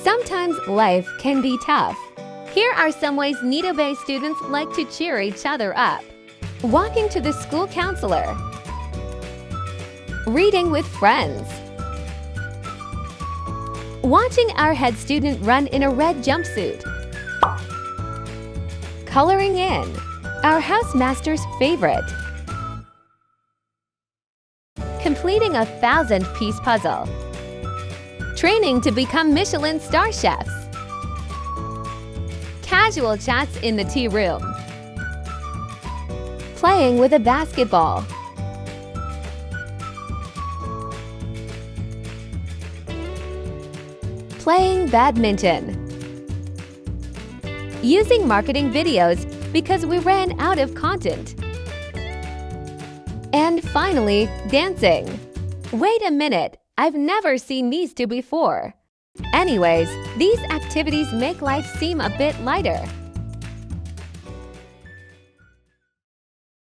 Sometimes life can be tough. Here are some ways Nitobe students like to cheer each other up. Walking to the school counselor. Reading with friends. Watching our head student run in a red jumpsuit. Coloring in. Our housemaster's favorite. Completing a 1,000-piece puzzle. Training to become Michelin star chefs. Casual chats in the tea room. Playing with a basketball. Playing badminton. Using marketing videos because we ran out of content. And finally, dancing. Wait a minute, I've never seen these two before. Anyways, these activities make life seem a bit lighter.